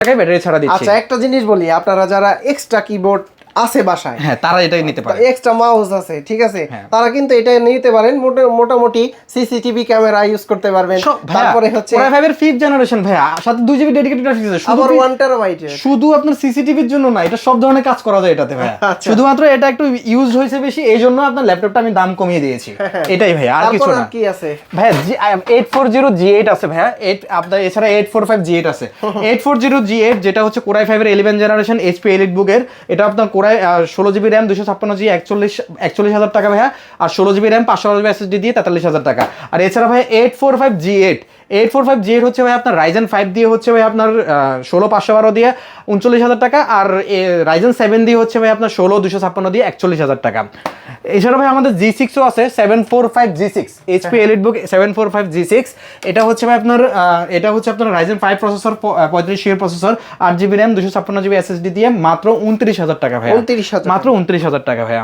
টাকায় ব্যাটারি ছাড়া দিচ্ছি। আচ্ছা একটা জিনিস বলি, আপনারা যারা এক্সট্রা কিবোর্ড আছে বাসায়, হ্যাঁ তারা এটাই নিতে পারে। এক্সট্রা মাউস আছে, ঠিক আছে, তারা কিন্তু এটা নিতে পারেন। মোটামুটি সিসিটিভি ক্যামেরা ইউজ করতে পারবেন। তারপরে হচ্ছে Core i5 এর 5th জেনারেশন ভাইয়া, সাথে 2GB ডেডিকেটেড গ্রাফিক্স আছে, আবার 1 টেরাবাইট। শুধু আপনার সিসিটিভির জন্য না, এটা সব ধরনের কাজ করা যায় এটাতে ভাইয়া। শুধুমাত্র এটা একটু ইউজ হয়েছে বেশি, এই জন্য আপনার ল্যাপটপটা আমি দাম কমিয়ে দিয়েছি, এটাই ভাইয়া, আর কিছু না। কি আছে ভাইয়া 840G8 আছে ভাইয়া, আপনার এছাড়া 845G8 আছে। 840G8 যেটা হচ্ছে Core i5 এর 11 জেনারেশন HP EliteBook এর, এটা আপনার Core i 16GB RAM 256GB 41,000 টাকা ভাইয়া, আর 16GB RAM 512GB SSD দিয়ে 43,000 টাকা। আর এছাড়া ভাই 845G8 হচ্ছে ভাই আপনার Ryzen 5 দিয়ে হচ্ছে ভাই আপনার 16512 দিয়ে 39,000 টাকা, আর Ryzen 7 দিয়ে হচ্ছে ভাই আপনার 16256 দিয়ে 41,000 টাকা। এছাড়া ভাই আমাদের G6 ও আছে, 745G6 HP EliteBook 745G6। এটা হচ্ছে ভাই আপনার Ryzen 5 processor, 35GB processor, 8GB RAM 256GB SSD দিয়ে মাত্র 29,000 টাকা ভাই, মাত্র 29,000 টাকা ভাইয়া।